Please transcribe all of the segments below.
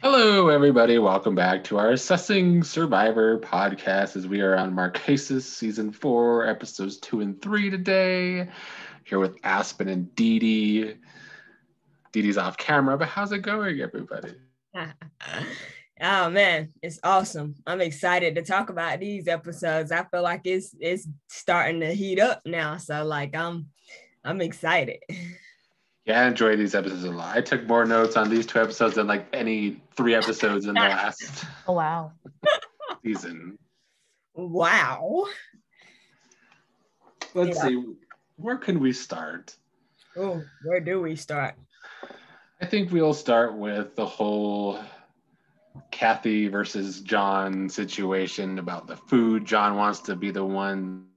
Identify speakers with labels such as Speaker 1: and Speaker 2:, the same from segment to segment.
Speaker 1: Hello, everybody. Welcome back to our Assessing Survivor podcast as we are on Marquesas season 4, episodes 2 and 3 today. Here with Aspen and Dee Dee. Dee Dee's off camera, but how's it going, everybody?
Speaker 2: Oh man, it's awesome. I'm excited to talk about these episodes. I feel like it's starting to heat up now. So I'm excited.
Speaker 1: Yeah, I enjoyed these episodes a lot. I took more notes on these 2 episodes than like any 3 episodes in the last
Speaker 3: Oh wow.
Speaker 1: season.
Speaker 2: Wow.
Speaker 1: Let's see, where can we start?
Speaker 2: Oh, where do we start?
Speaker 1: I think we'll start with the whole Kathy versus John situation about the food. John wants to be the one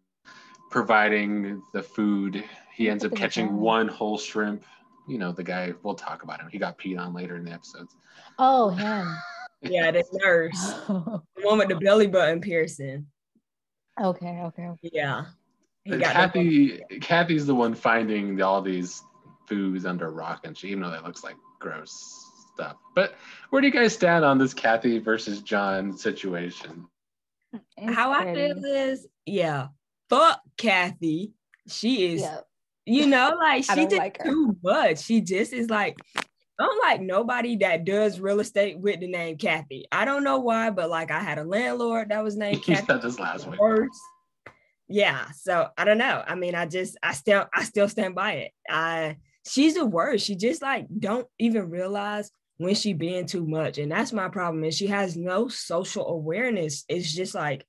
Speaker 1: providing the food. He ends up catching one whole shrimp. You know, the guy, we'll talk about him. He got peed on later in the episodes.
Speaker 3: Oh, him.
Speaker 2: Yeah, the nurse. The one with the belly button piercing.
Speaker 3: Okay.
Speaker 2: Yeah.
Speaker 1: Kathy's the one finding all these foods under a rock and shit, even though that looks like gross stuff. But where do you guys stand on this Kathy versus John situation?
Speaker 2: How I feel is, fuck Kathy. She is, like she did like too much. She just is like, I don't like nobody that does real estate with the name Kathy. I don't know why, but like I had a landlord that was named Kathy.
Speaker 1: You said this last week.
Speaker 2: Yeah, so I don't know. I mean, I still stand by it. She's the worst. She just like don't even realize when she being too much, and that's my problem. Is she has no social awareness. It's just like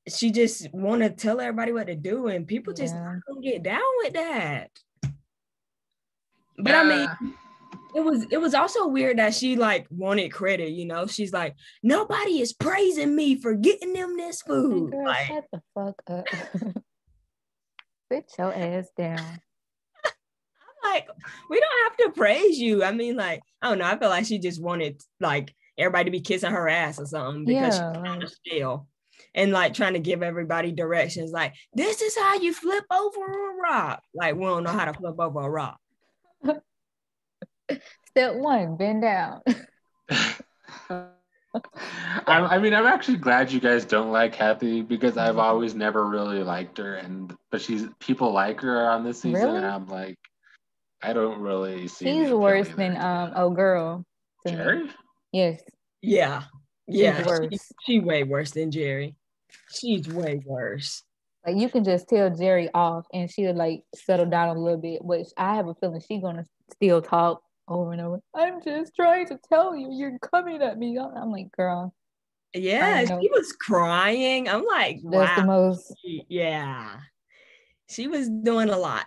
Speaker 2: she just want to tell everybody what to do, and people just don't get down with that. But I mean, it was also weird that she like wanted credit, you know. She's like, nobody is praising me for getting them this food.
Speaker 3: Girl,
Speaker 2: like,
Speaker 3: shut the fuck up. Sit your ass down.
Speaker 2: I'm like, we don't have to praise you. I mean, like, I don't know. I feel like she just wanted like everybody to be kissing her ass or something because she's kind of still and like trying to give everybody directions. Like, this is how you flip over a rock. Like, we don't know how to flip over a rock.
Speaker 3: Step 1, bend down.
Speaker 1: I mean, I'm actually glad you guys don't like Kathy because I've always never really liked her, but people like her on this season, and I'm like, I don't really see.
Speaker 3: She's worse than girl.
Speaker 1: Jerry.
Speaker 3: Me. Yes.
Speaker 2: Yeah.
Speaker 3: She's worse.
Speaker 2: She way worse than Jerry. She's way worse.
Speaker 3: Like you can just tell Jerry off, and she'll like settle down a little bit. Which I have a feeling she's gonna still talk over and over. I'm just trying to tell you, you're coming at me. I'm like, girl.
Speaker 2: Yeah, she was crying. I'm like, wow.
Speaker 3: That's the most.
Speaker 2: Yeah. She was doing a lot.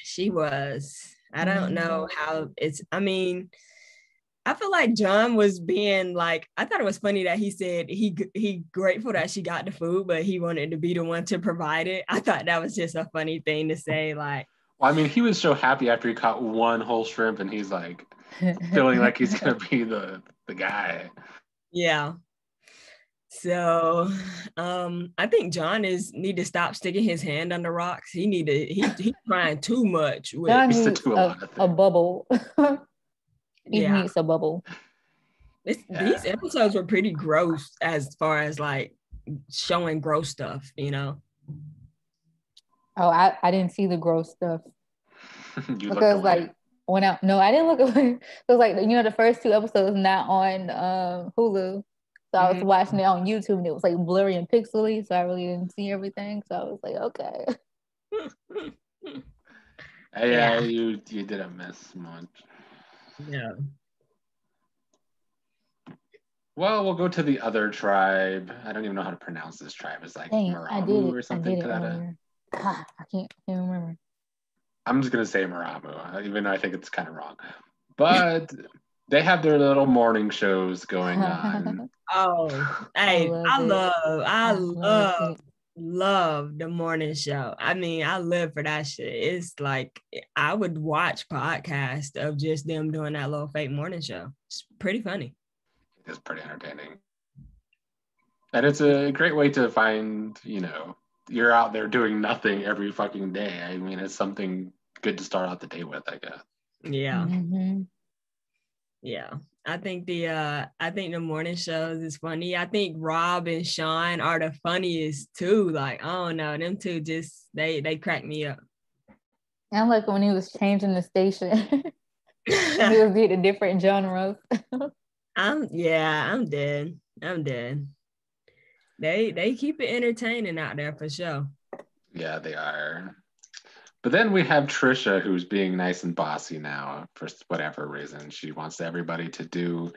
Speaker 2: She was. I don't know how I mean, I feel like John was being like, I thought it was funny that he said he grateful that she got the food, but he wanted to be the one to provide it. I thought that was just a funny thing to say. Like,
Speaker 1: well, I mean, he was so happy after he caught one whole shrimp, and he's like feeling like he's gonna be the guy.
Speaker 2: Yeah. So I think John need to stop sticking his hand under rocks. He's trying too much.
Speaker 3: John needs a bubble. He needs a bubble.
Speaker 2: These episodes were pretty gross as far as like showing gross stuff, you know.
Speaker 3: Oh, I didn't see the gross stuff. Because like I didn't look away. Because like the first 2 episodes not on Hulu. So I was watching it on YouTube and it was like blurry and pixely, so I really didn't see everything. So I was like, okay.
Speaker 1: Yeah, you didn't miss much.
Speaker 2: Yeah.
Speaker 1: Well, we'll go to the other tribe. I don't even know how to pronounce this tribe. It's like Maramu or something to that.
Speaker 3: I can't remember.
Speaker 1: I'm just gonna say Maramu, even though I think it's kind of wrong. But they have their little morning shows going on.
Speaker 2: Oh, hey, I love the morning show. I mean, I live for that shit. It's like I would watch podcasts of just them doing that little fake morning show. It's pretty funny.
Speaker 1: It's pretty entertaining. And it's a great way to find, you're out there doing nothing every fucking day. I mean, it's something good to start out the day with, I guess.
Speaker 2: Yeah.
Speaker 3: Mm-hmm.
Speaker 2: Yeah. I think the morning shows is funny. I think Rob and Sean are the funniest too. Like, I don't know, them two just they crack me up.
Speaker 3: And like when he was changing the station, he was getting different genres.
Speaker 2: I'm dead. I'm dead. They keep it entertaining out there for sure.
Speaker 1: Yeah, they are. But then we have Trisha, who's being nice and bossy now for whatever reason. She wants everybody to do.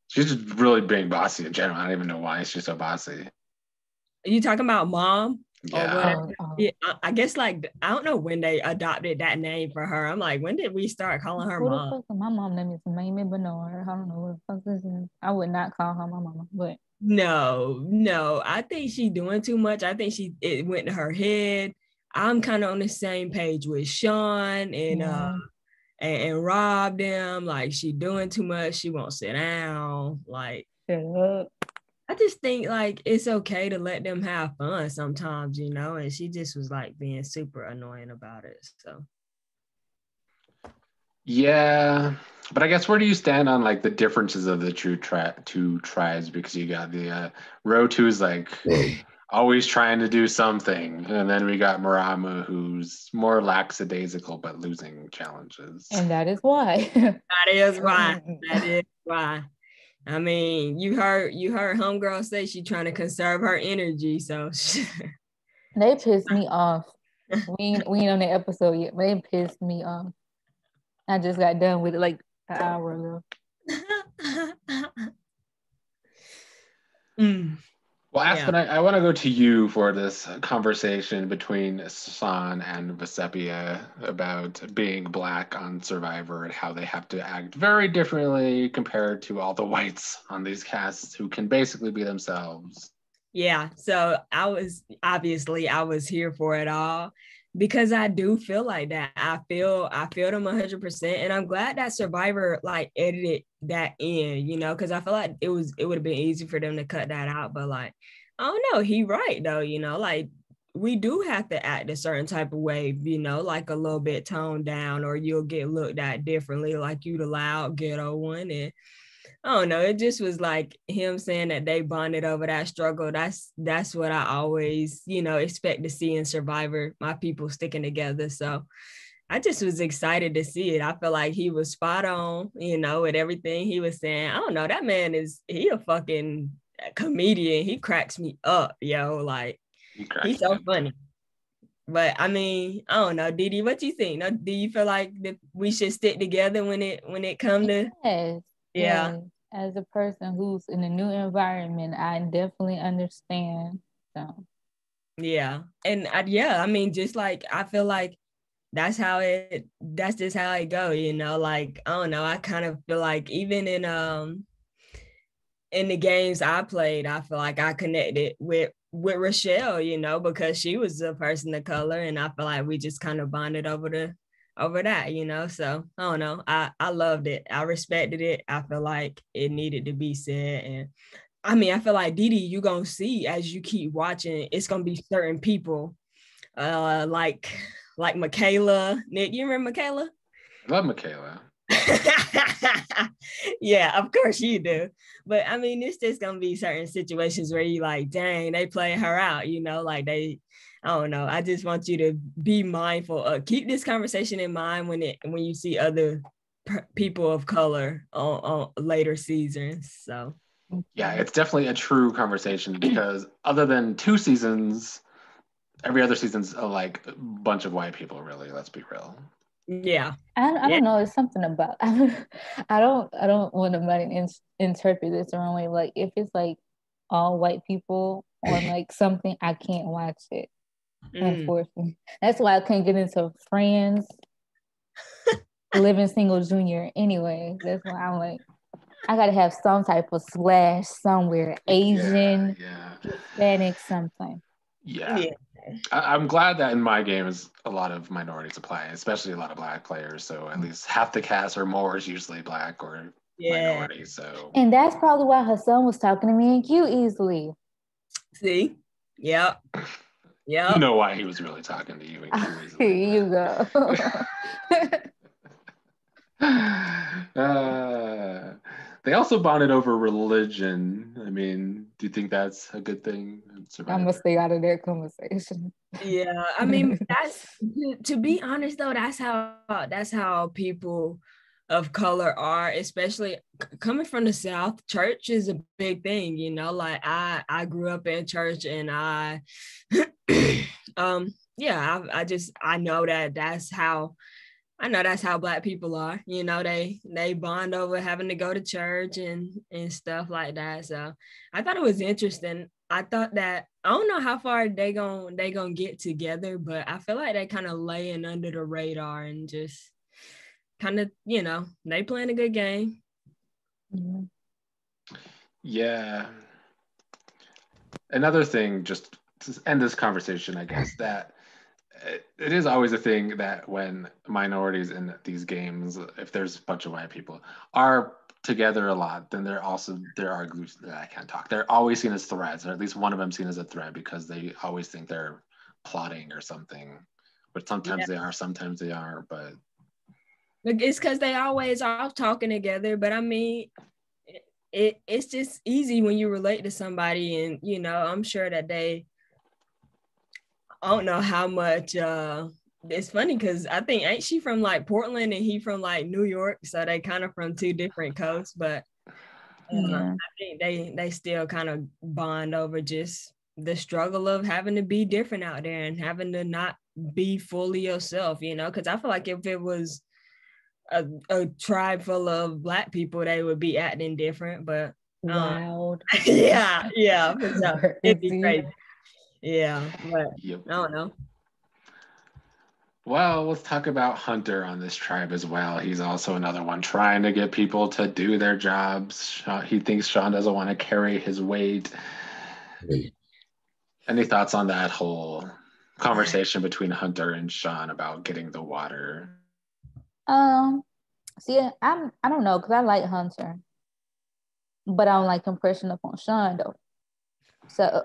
Speaker 1: She's just really being bossy in general. I don't even know why she's so bossy.
Speaker 2: Are you talking about mom or
Speaker 1: Yeah.
Speaker 2: whatever? Yeah, I guess like I don't know when they adopted that name for her. I'm like, when did we start calling her mom?
Speaker 3: Fuck? My mom name is Mamie Bernard. I don't know what the fuck this is. I would not call her my mama, but
Speaker 2: no. I think she's doing too much. I think it went to her head. I'm kind of on the same page with Sean and Rob them. Like, she doing too much. She won't sit down. Like,
Speaker 3: shut up.
Speaker 2: I just think like it's okay to let them have fun sometimes, you know. And she just was like being super annoying about it. So
Speaker 1: Yeah, but I guess where do you stand on like the differences of the two tribes? Because you got the Rotu's like always trying to do something, and then we got Maramu, who's more lackadaisical but losing challenges.
Speaker 3: And that is why.
Speaker 2: that is why. That is why. I mean, you heard homegirl say she trying to conserve her energy, so
Speaker 3: they pissed me off. We ain't on the episode yet, but they pissed me off. I just got done with it like an hour ago.
Speaker 1: Well, Aspen, yeah. I want to go to you for this conversation between San and Vesepia about being Black on Survivor and how they have to act very differently compared to all the whites on these casts who can basically be themselves.
Speaker 2: Yeah, so I was here for it all because I do feel like that. I feel them 100%, and I'm glad that Survivor like edited that in, you know, because I feel like it would have been easy for them to cut that out, but like I don't know, he right though, you know, like we do have to act a certain type of way, you know, like a little bit toned down, or you'll get looked at differently, like you the loud ghetto one. And I don't know. It just was like him saying that they bonded over that struggle. That's what I always, you know, expect to see in Survivor, my people sticking together. So I just was excited to see it. I feel like he was spot on, you know, with everything he was saying. I don't know. That man he a fucking comedian. He cracks me up, yo. Like he's so funny. But I mean, I don't know, Didi, what you think? Do you feel like that we should stick together when it comes to?
Speaker 3: Yes.
Speaker 2: Yeah.
Speaker 3: Yes. As a person who's in a new environment, I definitely understand. So
Speaker 2: yeah. And I mean, just like I feel like that's just how it go, you know. Like I don't know, I kind of feel like even in the games I played, I feel like I connected with Rochelle, you know, because she was a person of color, and I feel like we just kind of bonded over that, you know. So I don't know. I loved it. I respected it. I feel like it needed to be said. And I mean, I feel like Didi, you're gonna see as you keep watching, it's gonna be certain people, like Michaela. Nick, you remember Michaela?
Speaker 1: I love Michaela.
Speaker 2: Yeah, of course you do. But I mean, it's just gonna be certain situations where you like, dang, they play her out, you know, like I don't know. I just want you to be mindful. Keep this conversation in mind when you see other people of color on later seasons. So
Speaker 1: yeah, it's definitely a true conversation because other than 2 seasons, every other season's like a bunch of white people. Really, let's be real.
Speaker 2: Yeah,
Speaker 3: I don't know. It's something about I don't want to interpret this the wrong way. Like if it's like all white people on like something, I can't watch it. Unfortunately, that's why I couldn't get into Friends, Living Single Junior. Anyway, that's why I'm like, I gotta have some type of slash somewhere, Asian, Hispanic, something.
Speaker 1: Yeah. I'm glad that in my game is a lot of minorities apply, especially a lot of Black players. So at least half the cast or more is usually Black or minority. So,
Speaker 3: and that's probably why her son was talking to me in Q easily.
Speaker 2: See, yep.
Speaker 1: You know why he was really talking to you in Q easily.
Speaker 3: Here you go.
Speaker 1: They also bonded over religion. I mean, do you think that's a good thing?
Speaker 3: I'm gonna stay out of their conversation.
Speaker 2: Yeah, I mean, that's to be honest though, that's how people of color are, especially coming from the South. Church is a big thing, you know. Like I grew up in church, and I yeah, I know that's how Black people are. You know, they bond over having to go to church and stuff like that. So I thought it was interesting. I thought that I don't know how far they gonna get together, but I feel like they kind of laying under the radar and just kind of, you know, they playing a good game.
Speaker 1: Yeah. Another thing, just to end this conversation, I guess, that it is always a thing that when minorities in these games, if there's a bunch of white people, are together a lot, then there are groups that I can't talk. They're always seen as threats, or at least one of them seen as a threat, because they always think they're plotting or something. But sometimes they are, sometimes they are. But
Speaker 2: it's because they always are talking together. But I mean, it's just easy when you relate to somebody, and you know, I'm sure that I don't know how much it's funny because I think ain't she from like Portland and he from like New York, so they kind of from two different coasts, but I think they still kind of bond over just the struggle of having to be different out there and having to not be fully yourself, you know, because I feel like if it was a tribe full of Black people, they would be acting different, but
Speaker 3: wild.
Speaker 2: yeah, for sure. It'd be crazy. Yeah, but
Speaker 1: yep.
Speaker 2: I don't know.
Speaker 1: Well, let's talk about Hunter on this tribe as well. He's also another one trying to get people to do their jobs. He thinks Sean doesn't want to carry his weight. Any thoughts on that whole conversation between Hunter and Sean about getting the water?
Speaker 3: See, I don't know, because I like Hunter, but I don't like him pressing up on Sean though. So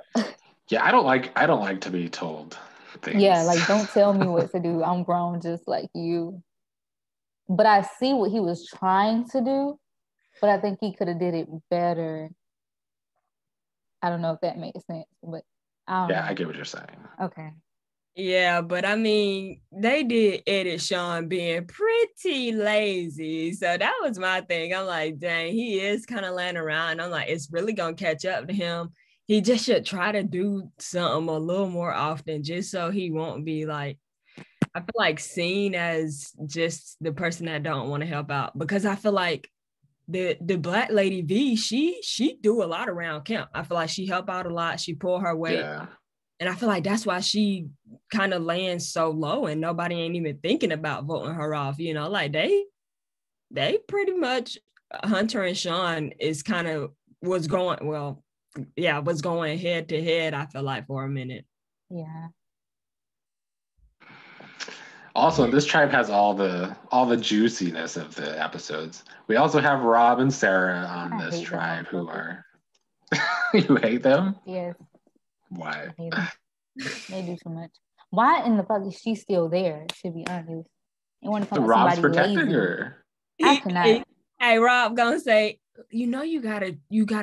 Speaker 1: yeah, I don't like to be told things.
Speaker 3: Yeah, like don't tell me what to do. I'm grown just like you. But I see what he was trying to do, but I think he could have did it better. I don't know if that makes sense, but I
Speaker 1: get what you're saying.
Speaker 3: Okay.
Speaker 2: Yeah, but I mean, they did edit Sean being pretty lazy. So that was my thing. I'm like, dang, he is kind of laying around. I'm like, it's really going to catch up to him. He just should try to do something a little more often just so he won't be like, I feel like seen as just the person that don't want to help out. Because I feel like the Black lady V, she do a lot around camp. I feel like she help out a lot. She pull her weight.
Speaker 1: Yeah.
Speaker 2: And I feel like that's why she kind of lands so low and nobody ain't even thinking about voting her off. You know, like they pretty much, Hunter and Sean is kind of was going head to head, I feel like, for a minute.
Speaker 3: Yeah.
Speaker 1: Also, this tribe has all the juiciness of the episodes. We also have Rob and Sarah on this tribe who are you hate them?
Speaker 3: Yes.
Speaker 1: Why?
Speaker 3: They do too much. Why in the fuck is she still there, to be honest? You want to come
Speaker 1: Rob's protecting her.
Speaker 3: I cannot.
Speaker 2: Hey, Rob gonna say, you know, you gotta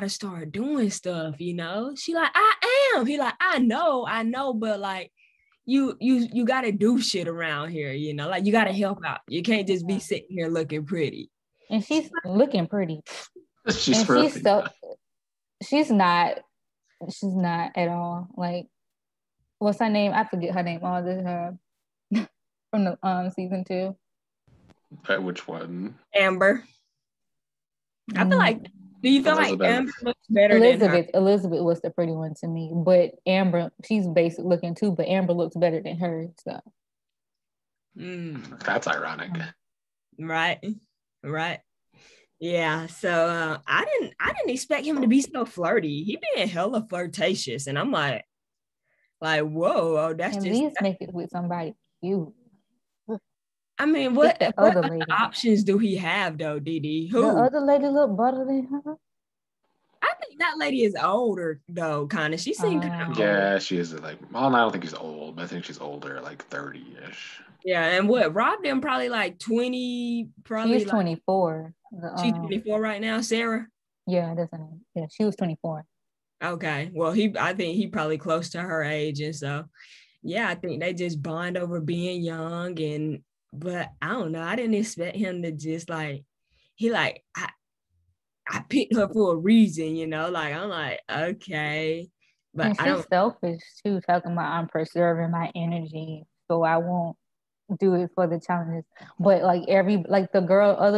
Speaker 2: start doing stuff, you know? She like, I am. He like, I know, but like you gotta do shit around here, you know, like you gotta help out. You can't just be sitting here looking pretty.
Speaker 3: And she's looking pretty.
Speaker 1: She's
Speaker 3: not at all. Like, what's her name? I forget her name. All this from the season 2.
Speaker 1: Which one?
Speaker 2: Amber. I feel like, do you feel
Speaker 1: Elizabeth.
Speaker 2: Like Amber looks better
Speaker 3: Elizabeth,
Speaker 2: than her?
Speaker 3: Elizabeth was the pretty one to me, but Amber, she's basic looking too, but Amber looks better than her. So
Speaker 1: that's ironic.
Speaker 2: Right. Yeah. So I didn't expect him to be so flirty. He being hella flirtatious, and I'm like whoa, that's
Speaker 3: at
Speaker 2: just
Speaker 3: least make it with somebody cute.
Speaker 2: I mean, what other options do he have though, Didi? Who?
Speaker 3: The other lady look better than her.
Speaker 2: I think that lady is older though, kind of. She seemed kind of
Speaker 1: yeah, she is like. Well, I don't think she's old, but I think she's older, like 30-ish.
Speaker 2: Yeah, and what Rob them probably like 20, probably
Speaker 3: she's 24.
Speaker 2: She's 24 right now, Sarah.
Speaker 3: Yeah, yeah, she was 24.
Speaker 2: Okay. Well, I think he probably close to her age. And so yeah, I think they just bond over being young. But I don't know. I didn't expect him to just like I picked her for a reason, like I'm like, okay. But
Speaker 3: and she's selfish too, talking about I'm preserving my energy, so I won't do it for the challenges. But like other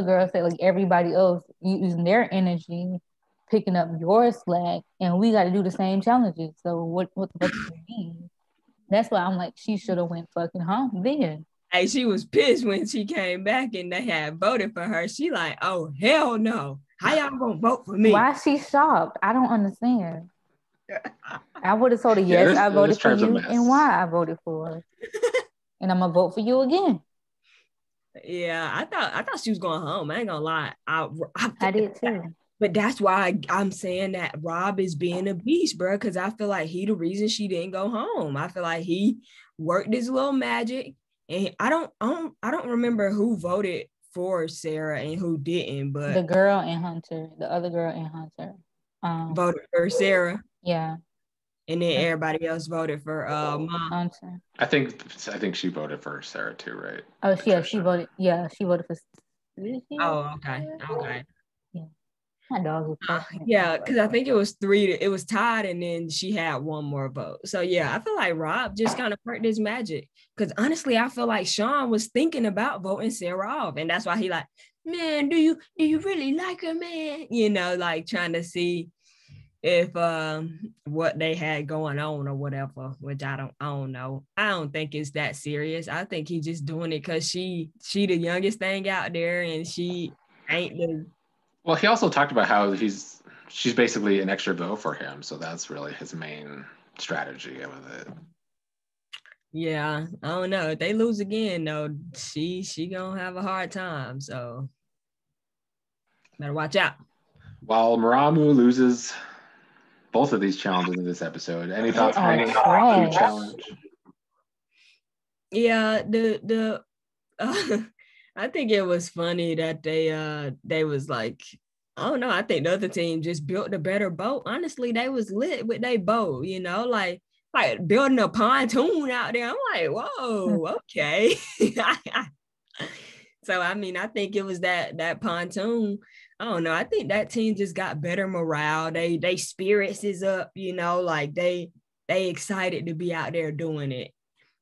Speaker 3: girls say, like everybody else using their energy, picking up your slack, and we got to do the same challenges. So what the fuck do you mean? That's why I'm like, she should have went fucking home then.
Speaker 2: Hey, she was pissed when she came back and they had voted for her. She like, oh hell no. How y'all gonna vote for me?
Speaker 3: Why is she shocked? I don't understand. I would have told her, yes, I voted for you, and why I voted for her. And I'm gonna vote for you again.
Speaker 2: Yeah, I thought she was going home. I ain't gonna lie.
Speaker 3: I did too.
Speaker 2: But that's why I'm saying that Rob is being a beast, bro, because I feel like he the reason she didn't go home. I feel like he worked his little magic. And I don't remember who voted for Sarah and who didn't, but
Speaker 3: the girl and Hunter, the other girl and Hunter,
Speaker 2: voted for Sarah.
Speaker 3: Yeah,
Speaker 2: and then everybody else voted for
Speaker 3: Hunter.
Speaker 1: I think she voted for Sarah too, right?
Speaker 3: Oh, yeah, she voted. Yeah, she voted for.
Speaker 2: Oh, okay.
Speaker 3: Yeah. My dog was
Speaker 2: yeah, because I think it was 3. It was tied, and then she had one more vote. So yeah, I feel like Rob just kind of worked his magic. Because honestly, I feel like Sean was thinking about voting Sarah off, and that's why he like, man, do you really like her, man? Like trying to see if what they had going on or whatever. Which I don't know. I don't think it's that serious. I think he's just doing it because she the youngest thing out there, and she ain't the.
Speaker 1: Well, he also talked about how she's basically an extra vote for him, so that's really his main strategy with it.
Speaker 2: Yeah, I don't know. If they lose again, though, she gonna have a hard time. So better watch out.
Speaker 1: While Maramu loses both of these challenges in this episode, any thoughts on the food challenge?
Speaker 2: Yeah, I think it was funny that they was like, I don't know. I think the other team just built a better boat. Honestly, they was lit with their boat, like building a pontoon out there. I'm like, whoa, okay. So I mean, I think it was that pontoon. I don't know. I think that team just got better morale. They spirits is up, like they excited to be out there doing it.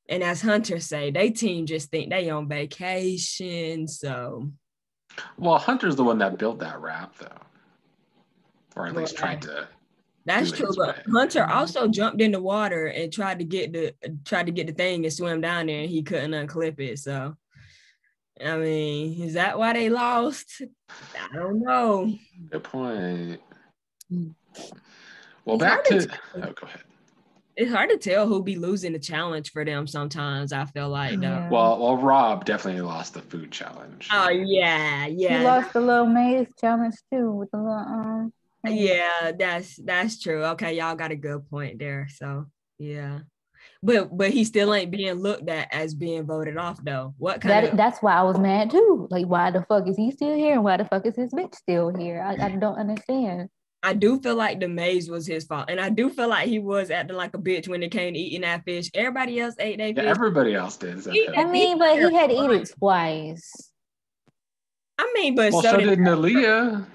Speaker 2: And as Hunter say, they team just think they on vacation. So,
Speaker 1: well, Hunter's the one that built that rap, though, or at least tried to.
Speaker 2: That's true. But Hunter also jumped in the water and tried to get the thing and swim down there, and he couldn't unclip it. So, I mean, is that why they lost? I don't know.
Speaker 1: Good point. Well, back to go ahead.
Speaker 2: It's hard to tell who be losing the challenge for them sometimes, I feel like, though.
Speaker 3: Yeah.
Speaker 1: Well, Rob definitely lost the food challenge.
Speaker 2: Oh, yeah.
Speaker 3: He lost the little maze challenge, too, with the little,
Speaker 2: Yeah, that's true. Okay, y'all got a good point there. So, yeah. But he still ain't being looked at as being voted off, though.
Speaker 3: That's why I was mad, too. Like, why the fuck is he still here? And why the fuck is his bitch still here? I don't understand.
Speaker 2: I do feel like the maze was his fault. And I do feel like he was acting like a bitch when it came to eating that fish. Everybody else ate that fish.
Speaker 1: Everybody else did.
Speaker 3: But he had to eat it twice.
Speaker 2: I mean, but
Speaker 1: so did Nalia.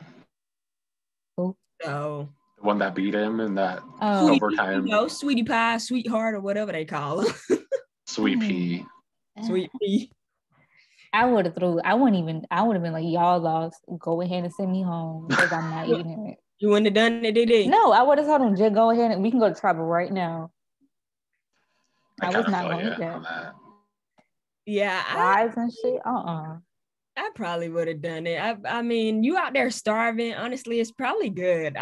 Speaker 2: So
Speaker 1: the one that beat him in that overtime.
Speaker 2: Sweetie pie, sweetheart, or whatever they call her.
Speaker 1: Sweet pea.
Speaker 2: Sweet pea.
Speaker 3: I would have been like, y'all lost. Go ahead and send me home because I'm not eating it.
Speaker 2: You wouldn't have done it, did he?
Speaker 3: No, I would have told him, just go ahead and we can go to tribal right now. I was not going to eat that.
Speaker 2: Yeah.
Speaker 3: Fries and shit?
Speaker 2: I probably would have done it. I mean, you out there starving, honestly, it's probably good.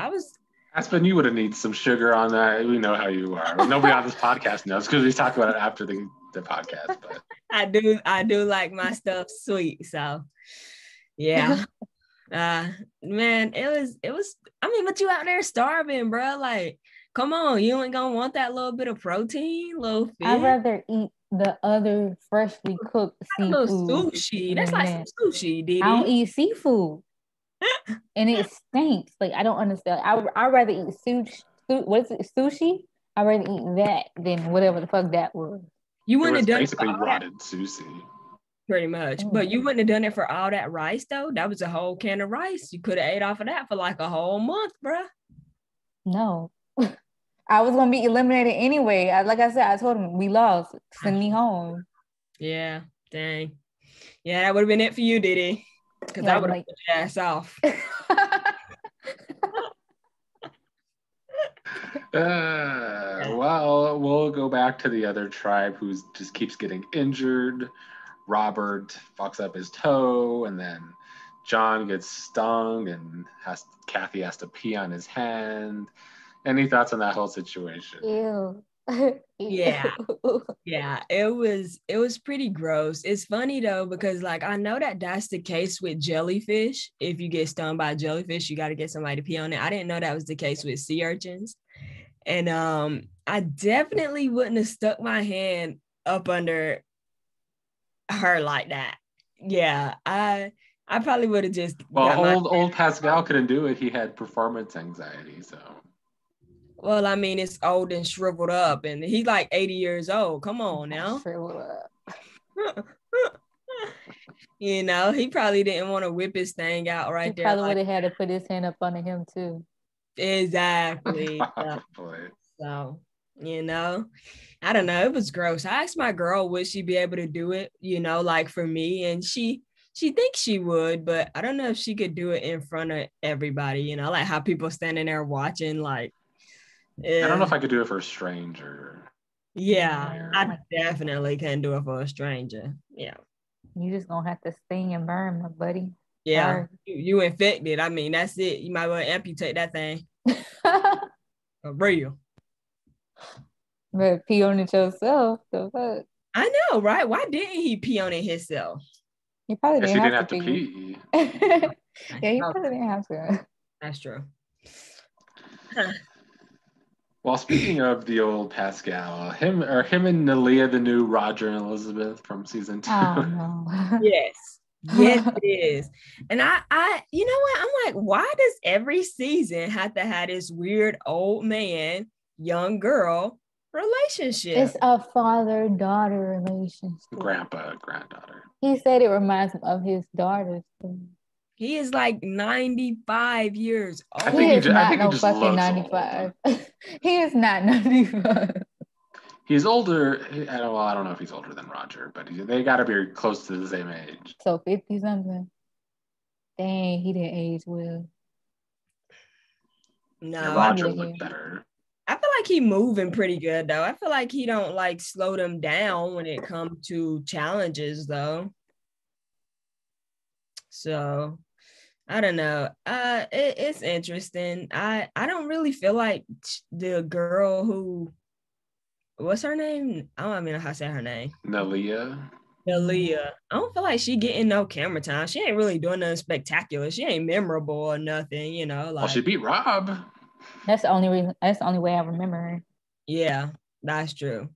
Speaker 1: Aspen, you would have needed some sugar on that. We know how you are. Nobody on this podcast knows because we talk about it after the podcast. But
Speaker 2: I do like my stuff sweet. So yeah. Man, it was I mean, but you out there starving, bro. Like, Come on, you ain't gonna want that little bit of protein, little fish.
Speaker 3: I'd rather eat the other freshly cooked seafood.
Speaker 2: Sushi. That's like some sushi, Didi.
Speaker 3: I don't eat seafood. And it stinks. Like, I don't understand. I'd rather eat sushi. What is it? Sushi? I'd rather eat that than whatever the fuck that was.
Speaker 2: You wouldn't have done
Speaker 1: basically rotted sushi.
Speaker 2: Pretty much. But you wouldn't have done it for all that rice, though. That was a whole can of rice. You could have ate off of that for like a whole month, bruh.
Speaker 3: No. I was going to be eliminated anyway. Like I said, I told him, we lost. Send me home.
Speaker 2: Yeah, dang. Yeah, that would have been it for you, Didi. Because I would have put your ass off.
Speaker 1: Well, we'll go back to the other tribe who just keeps getting injured. Robert fucks up his toe, and then John gets stung, and Kathy has to pee on his hand. Any thoughts on that whole situation?
Speaker 3: Ew.
Speaker 2: Yeah, it was pretty gross. It's funny though, because like I know that's the case with jellyfish. If you get stung by a jellyfish, you got to get somebody to pee on it. I didn't know that was the case with sea urchins. And I definitely wouldn't have stuck my hand up under her like that. Yeah, I probably would have just.
Speaker 1: Well, old Pascal couldn't do it. He had performance anxiety, so.
Speaker 2: Well, I mean, it's old and shriveled up, and he's like 80 years old. Come on now.
Speaker 3: Shriveled up.
Speaker 2: You know, he probably didn't want to whip his thing out right there.
Speaker 3: He probably would have had to put his hand up under him too.
Speaker 2: Exactly. So, you know, I don't know. It was gross. I asked my girl, would she be able to do it, you know, like for me? And she thinks she would, but I don't know if she could do it in front of everybody, you know, like how people standing there watching, like.
Speaker 1: I don't know if I could do it for a stranger.
Speaker 2: Yeah, I definitely can do it for a stranger. Yeah.
Speaker 3: You just gonna have to sting and burn, my buddy.
Speaker 2: Yeah, you infected. I mean, that's it. You might well amputate that thing. For real.
Speaker 3: But pee on it yourself. The fuck?
Speaker 2: I know, right? Why didn't he pee on it himself?
Speaker 3: He probably didn't have to
Speaker 1: pee.
Speaker 3: Yeah, he probably didn't have to.
Speaker 2: That's true.
Speaker 1: Well, speaking of the old Pascal, him and Nalia, the new Roger and Elizabeth from season 2.
Speaker 3: Oh, no.
Speaker 2: Yes, it is. And I, you know what? I'm like, why does every season have to have this weird old man, young girl relationship?
Speaker 3: It's a father-daughter relationship.
Speaker 1: Grandpa, granddaughter.
Speaker 3: He said it reminds him of his daughters.
Speaker 2: He is like 95 years old.
Speaker 3: He is not no fucking 95. He is not 95.
Speaker 1: He's older. I don't know if he's older than Roger, but they got to be close to the same age.
Speaker 3: So 50 something. Dang, he didn't age well.
Speaker 2: No,
Speaker 1: yeah, Roger looked better.
Speaker 2: I feel like he moving pretty good though. I feel like he don't like slow them down when it comes to challenges though. So I don't know. It's interesting. I don't really feel like the girl who, what's her name? I don't even know how to say her name.
Speaker 1: Nalia.
Speaker 2: I don't feel like she getting no camera time. She ain't really doing nothing spectacular. She ain't memorable or nothing, you know. Like,
Speaker 1: well, she beat Rob.
Speaker 3: That's the only reason. That's the only way I remember her.
Speaker 2: Yeah, that's true.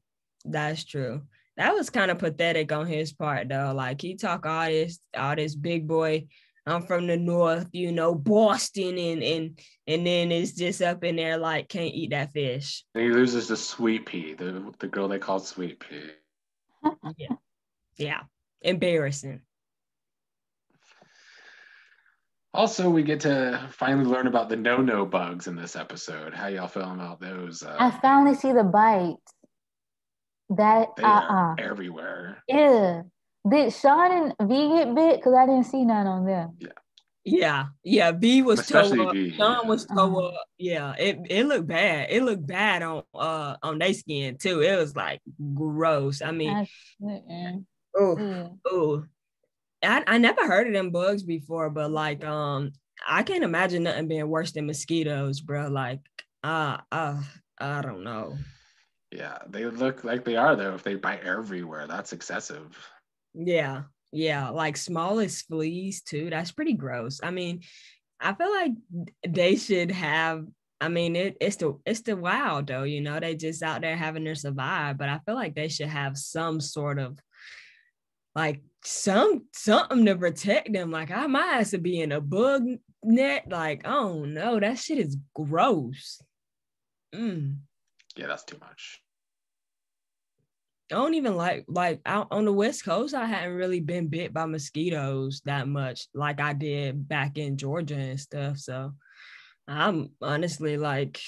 Speaker 2: That's true. That was kind of pathetic on his part though. Like he talk all this big boy. I'm from the north, you know, Boston, and then it's just up in there like can't eat that fish.
Speaker 1: And he loses to Sweet Pea, the girl they called Sweet Pea.
Speaker 2: Yeah, embarrassing.
Speaker 1: Also, we get to finally learn about the no-no bugs in this episode. How y'all feeling about those?
Speaker 3: I finally see the bites.
Speaker 1: They are everywhere.
Speaker 3: Yeah. Did Sean and V get bit? Because I didn't see none on them.
Speaker 2: Yeah. V was
Speaker 1: especially
Speaker 2: toe up.
Speaker 1: V.
Speaker 2: Sean was toe up. Yeah, it looked bad. It looked bad on their skin too. It was like gross. I mean, I never heard of them bugs before, but like I can't imagine nothing being worse than mosquitoes, bro. Like I don't know.
Speaker 1: Yeah, they look like they are though. If they bite everywhere, that's excessive.
Speaker 2: Yeah, like small as fleas too. That's pretty gross. I mean, I feel like they should have I mean, it's the wild though, you know, they just out there having to survive. But I feel like they should have some sort of like something to protect them. Like I might have to be in a bug net. Like, oh no, that shit is gross.
Speaker 1: Yeah, that's too much.
Speaker 2: I don't even like out on the West Coast, I hadn't really been bit by mosquitoes that much like I did back in Georgia and stuff. So I'm honestly like,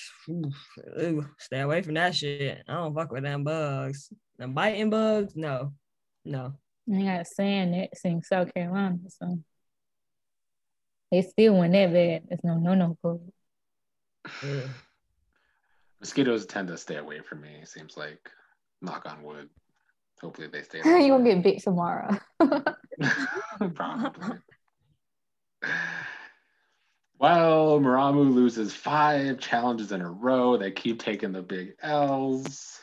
Speaker 2: stay away from that shit. I don't fuck with them bugs. Them biting bugs, no.
Speaker 3: I got sand nets in South Carolina, so they still went that bad. It's no good.
Speaker 2: Yeah.
Speaker 1: Mosquitoes tend to stay away from me. Seems like, knock on wood. Hopefully they stay.
Speaker 3: You gonna get bit tomorrow.
Speaker 1: Probably. Well, Muramu loses 5 challenges in a row. They keep taking the big L's.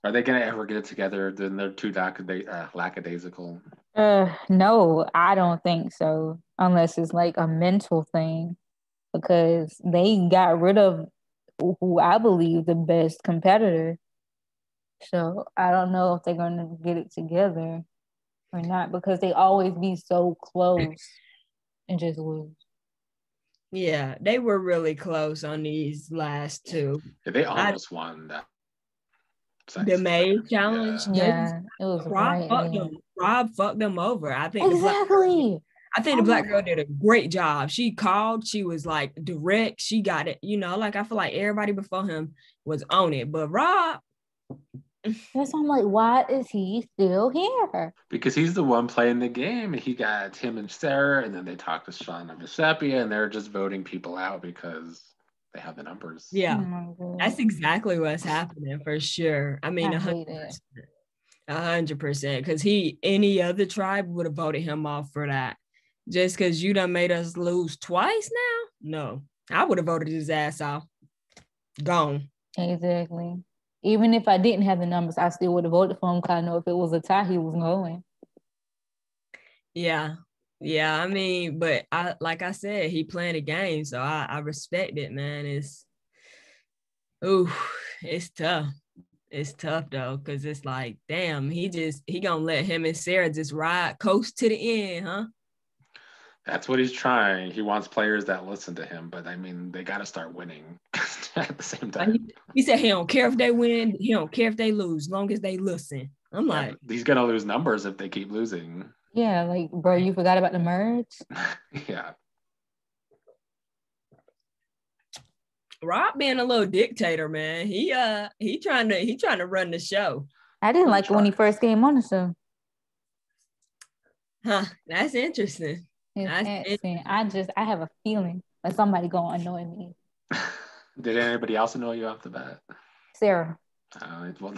Speaker 1: Are they gonna ever get it together? Then they're too lackadaisical.
Speaker 3: No, I don't think so. Unless it's like a mental thing, because they got rid of who I believe the best competitor. So I don't know if they're gonna get it together or not, because they always be so close and just lose.
Speaker 2: Yeah, they were really close on these last 2.
Speaker 1: Yeah, they almost won that.
Speaker 2: The May challenge.
Speaker 3: Yeah, it was
Speaker 2: Rob fucked them over. I think
Speaker 3: exactly.
Speaker 2: the black girl did a great job. She called, she was like direct, she got it, you know, like I feel like everybody before him was on it. But Rob,
Speaker 3: that's why I'm like, why is he still here?
Speaker 1: Because he's the one playing the game, and he got him and Sarah, and then they talked to Shauna Visepia, and they're just voting people out because they have the numbers.
Speaker 2: Yeah, that's exactly what's happening for sure. I mean, 100%. 100%. Because any other tribe would have voted him off for that. Just because you done made us lose twice now? No, I would have voted his ass off. Gone.
Speaker 3: Exactly. Even if I didn't have the numbers, I still would have voted for him because I know if it was a tie, he was going.
Speaker 2: Yeah. I mean, but like I said, he playing a game, so I respect it, man. It's tough. It's tough though, because it's like, damn, he gonna let him and Sarah just coast to the end, huh?
Speaker 1: That's what he's trying. He wants players that listen to him, but I mean, they got to start winning at the same time.
Speaker 2: He said he don't care if they win, he don't care if they lose, as long as they listen. I'm like,
Speaker 1: he's gonna lose numbers if they keep losing.
Speaker 3: Yeah, like, bro, you forgot about the merge?
Speaker 1: Yeah.
Speaker 2: Rob being a little dictator, man. He trying to run the show.
Speaker 3: I didn't like it when he first came on the show.
Speaker 2: Huh? That's interesting.
Speaker 3: I have a feeling like somebody gonna annoy me.
Speaker 1: Did anybody else annoy you off the bat?
Speaker 3: Sarah.
Speaker 1: Well,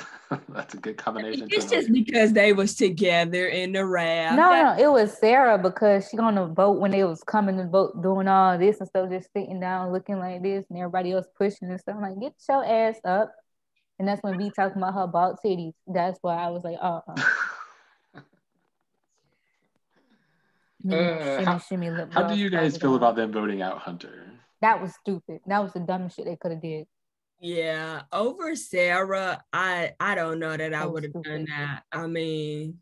Speaker 1: that's a good combination.
Speaker 2: It's just because they was together in the raft.
Speaker 3: No, it was Sarah, because she gonna vote when they was coming to vote, doing all this and stuff, just sitting down looking like this, and everybody else pushing and stuff. I'm like, get your ass up. And that's when B talking about her bald titties. That's why I was like,
Speaker 1: How do you guys feel about them voting out Hunter?
Speaker 3: That was stupid. That was the dumbest shit they could have did.
Speaker 2: Yeah, over Sarah, I don't know that I would have done that. I mean,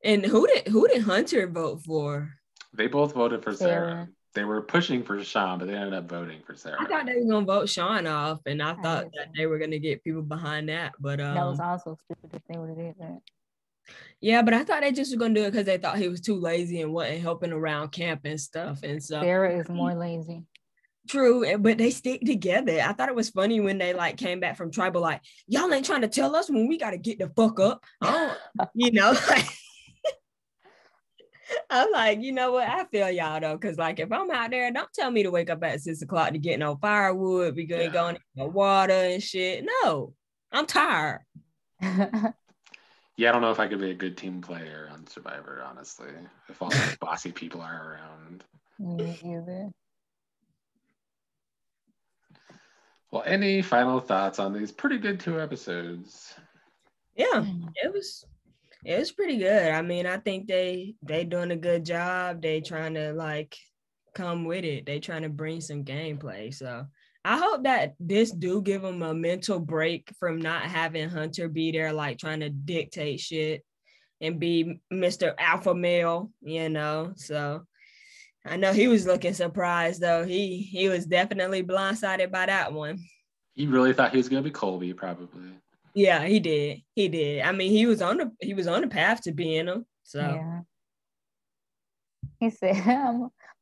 Speaker 2: and who did Hunter vote for?
Speaker 1: They both voted for Sarah. They were pushing for Sean, but they ended up voting for Sarah.
Speaker 2: I thought they were gonna vote Sean off, and I thought that they were gonna get people behind that. But
Speaker 3: that was also stupid if they would have did that.
Speaker 2: Yeah, but I thought they just were gonna do it because they thought he was too lazy and wasn't helping around camp and stuff. And so
Speaker 3: Sarah is more lazy.
Speaker 2: True, but they stick together. I thought it was funny when they like came back from tribal, like, y'all ain't trying to tell us when we got to get the fuck up. You know, I'm like, you know what? I feel y'all though, because like if I'm out there, don't tell me to wake up at 6 o'clock to get no firewood. We gonna go in the water and shit. No, I'm tired.
Speaker 1: Yeah, I don't know if I could be a good team player on Survivor, honestly, if all the bossy people are around.
Speaker 3: Me either.
Speaker 1: Well, any final thoughts on these pretty good 2 episodes?
Speaker 2: Yeah, it was pretty good. I mean, I think they doing a good job. They trying to like come with it. They trying to bring some gameplay. So I hope that this do give them a mental break from not having Hunter be there, like trying to dictate shit and be Mr. Alpha Male, you know. So I know he was looking surprised though. He was definitely blindsided by that one.
Speaker 1: He really thought he was gonna be Colby, probably.
Speaker 2: Yeah, he did. He did. I mean, he was on the path to being him. So
Speaker 3: yeah. He said,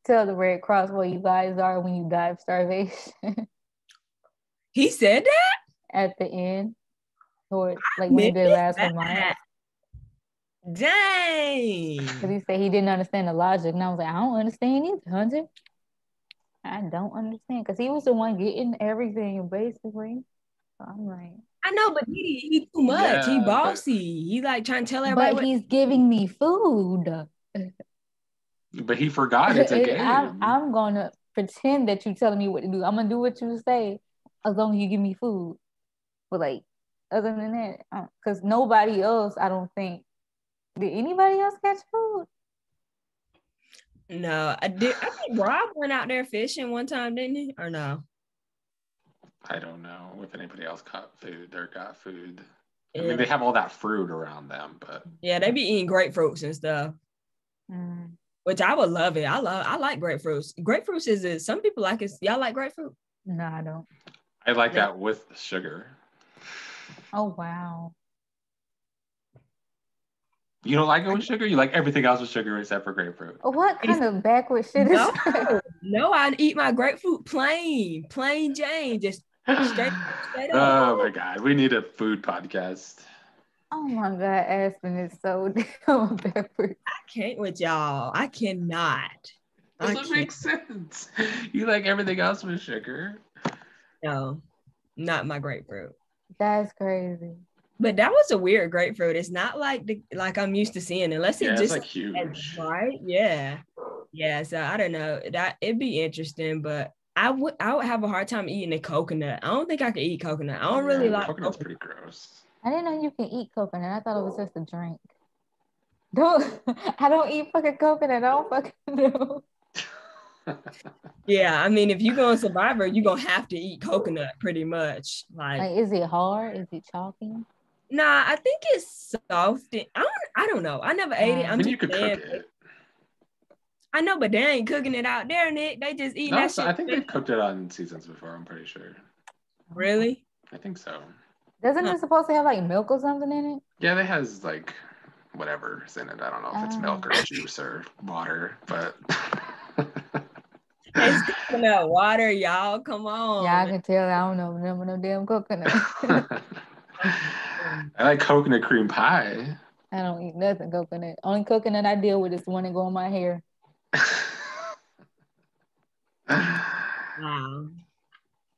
Speaker 3: "Tell the Red Cross where you guys are when you die of starvation."
Speaker 2: He said that
Speaker 3: at the end, or like when he did last remarks.
Speaker 2: Dang.
Speaker 3: Because he said he didn't understand the logic, and I was like, I don't understand either, Hunter. I don't understand because he was the one getting everything basically. So I'm like,
Speaker 2: I know, but he too much. Yeah, he bossy. He like trying to tell everybody.
Speaker 3: But he's giving me food.
Speaker 1: But he forgot it's a game.
Speaker 3: I'm gonna pretend that you're telling me what to do. I'm gonna do what you say as long as you give me food. But like, other than that, because nobody else, I don't think. Did anybody else catch food?
Speaker 2: No, I did. I think Rob went out there fishing one time, didn't he? Or no?
Speaker 1: I don't know if anybody else caught food or got food. Yeah. I mean, they have all that fruit around them, but
Speaker 2: yeah, they be eating grapefruits and stuff. Which I would love it. I like grapefruits. Grapefruits is some people like it. Y'all like grapefruit?
Speaker 3: No, I don't.
Speaker 1: I like that with sugar.
Speaker 3: Oh wow.
Speaker 1: You don't like it with sugar? You like everything else with sugar except for grapefruit.
Speaker 3: What kind of backward shit is that?
Speaker 2: No, I eat my grapefruit plain Jane, just straight up.
Speaker 1: Oh my God, we need a food podcast.
Speaker 3: Oh my God, Aspen is so damn backward.
Speaker 2: I can't with y'all. I cannot.
Speaker 1: Doesn't make sense. You like everything else with sugar.
Speaker 2: No, not my grapefruit.
Speaker 3: That's crazy.
Speaker 2: But that was a weird grapefruit. It's not like I'm used to seeing, unless it just
Speaker 1: it's like huge,
Speaker 2: right? Yeah. So I don't know. That it'd be interesting, but I would have a hard time eating a coconut. I don't think I could eat coconut. I don't really like
Speaker 1: coconut's pretty gross.
Speaker 3: I didn't know you can eat coconut. I thought it was just a drink. I don't eat fucking coconut. I don't fucking know.
Speaker 2: Yeah, I mean, if you go on Survivor, you're gonna have to eat coconut pretty much. Like
Speaker 3: is it hard? Is it chalky?
Speaker 2: Nah, I think it's soft. I don't know. I never ate it.
Speaker 1: You could cook it.
Speaker 2: I know, but they ain't cooking it out there, Nick. They just eating that shit.
Speaker 1: I think they've cooked it on seasons before. I'm pretty sure.
Speaker 2: Really?
Speaker 1: I think so.
Speaker 3: Doesn't it supposed to have like milk or something in it?
Speaker 1: Yeah, it has like whatever's in it. I don't know if it's milk or juice or water, but
Speaker 2: it's coconut water, y'all. Come on.
Speaker 3: Yeah, I can tell. I don't know no damn coconut.
Speaker 1: I like coconut cream pie.
Speaker 3: I don't eat nothing coconut. Only coconut I deal with is the one that go in my hair.
Speaker 2: Wow.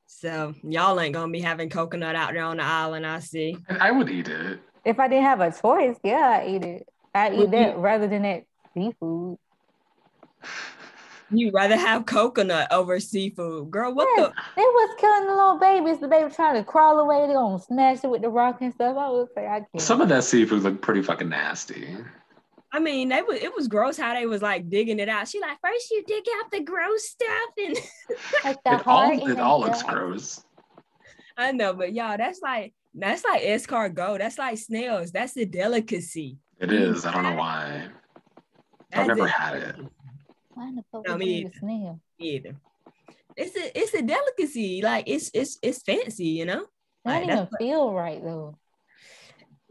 Speaker 2: So y'all ain't gonna be having coconut out there on the island, I see.
Speaker 1: I would eat it.
Speaker 3: If I didn't have a choice, yeah, I eat it. I eat that rather than that seafood.
Speaker 2: You rather have coconut over seafood. Girl, what the?
Speaker 3: They was killing the little babies. The baby trying to crawl away. They gonna smash it with the rock and stuff. I would say I can't.
Speaker 1: Some of that seafood looked pretty fucking nasty.
Speaker 2: I mean, it was gross how they was like digging it out. She like, first you dig out the gross stuff and
Speaker 3: like
Speaker 1: it all looks gross.
Speaker 2: I know, but y'all, that's like escargot. That's like snails. That's a delicacy.
Speaker 1: It is. I don't know why. I've never had it.
Speaker 3: Why the fuck would you eat a snail?
Speaker 2: Either. It's a delicacy. Like it's fancy, you know.
Speaker 3: That don't even feel right though.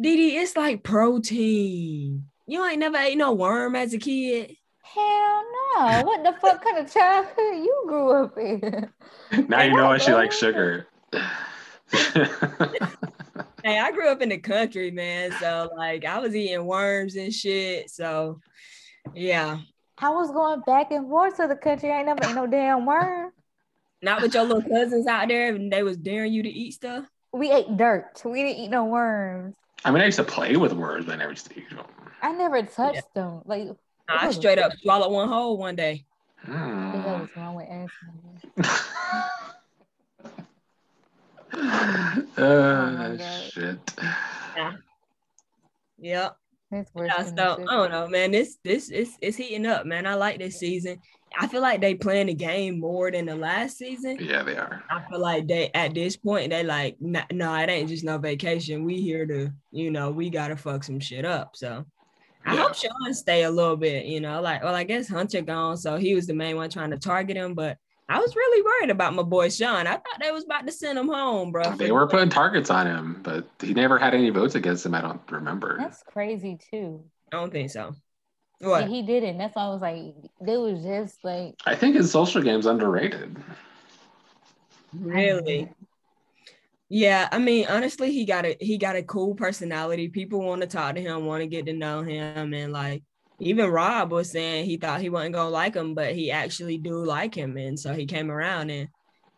Speaker 2: Didi, it's like protein. You ain't never ate no worm as a kid?
Speaker 3: Hell no. What the fuck kind of childhood you grew up in?
Speaker 1: Now you know why she likes sugar.
Speaker 2: Hey, I grew up in the country, man. So like I was eating worms and shit. So yeah.
Speaker 3: I was going back and forth to the country. I ain't never ate no damn worm.
Speaker 2: Not with your little cousins out there and they was daring you to eat stuff?
Speaker 3: We ate dirt. We didn't eat no worms.
Speaker 1: I mean, I used to play with worms, but I never used to eat them.
Speaker 3: I never touched them. Like
Speaker 2: I straight up swallowed one whole one day.
Speaker 3: What the hell was wrong with asking?
Speaker 1: Shit.
Speaker 2: Yeah. Yep.
Speaker 3: It's worse
Speaker 2: Yeah,
Speaker 3: than
Speaker 2: so
Speaker 3: the
Speaker 2: I don't know, man. This is heating up, man. I like this season. I feel like they playing the game more than the last season.
Speaker 1: Yeah, they are.
Speaker 2: I feel like they at this point they like no, it ain't just no vacation. We here to, we gotta fuck some shit up. So I hope Sean stay a little bit, like, well, I guess Hunter gone, so he was the main one trying to target him, but I was really worried about my boy Sean. I thought they was about to send him home, bro.
Speaker 1: They were putting targets on him, but he never had any votes against him. I don't remember.
Speaker 3: That's crazy too.
Speaker 2: I don't think so. What?
Speaker 3: Yeah, he didn't. That's why I was like, they was just like.
Speaker 1: I think his social game's underrated.
Speaker 2: Really? Yeah, I mean, honestly, he got a cool personality. People want to talk to him, want to get to know him, and like even Rob was saying he thought he wasn't gonna like him, but he actually do like him, and so he came around. And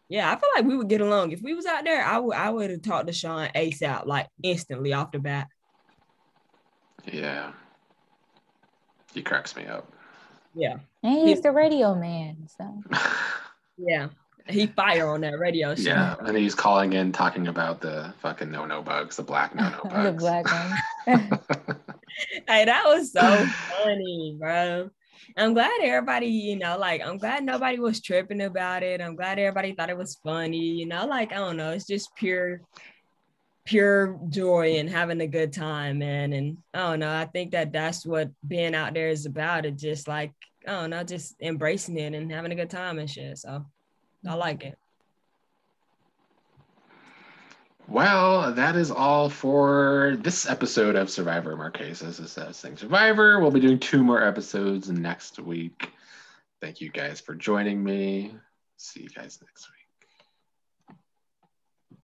Speaker 2: yeah, I feel like we would get along if we was out there. I would have talked to Sean ASAP, like instantly off the bat.
Speaker 1: Yeah, he cracks me up.
Speaker 2: Yeah,
Speaker 3: and he's the radio man, so
Speaker 2: yeah. He fire on that radio show.
Speaker 1: Yeah, and he's calling in talking about the fucking no bugs, the black no bugs.
Speaker 3: the black ones.
Speaker 2: Hey, that was so funny, bro. I'm glad everybody, I'm glad nobody was tripping about it. I'm glad everybody thought it was funny, like, I don't know, it's just pure joy and having a good time, man. And I don't know, I think that's what being out there is about. It just like, I don't know, just embracing it and having a good time and shit. So I like it.
Speaker 1: Well, that is all for this episode of Survivor Marquesas. This is Sing Survivor. We'll be doing 2 more episodes next week. Thank you guys for joining me. See you guys next week.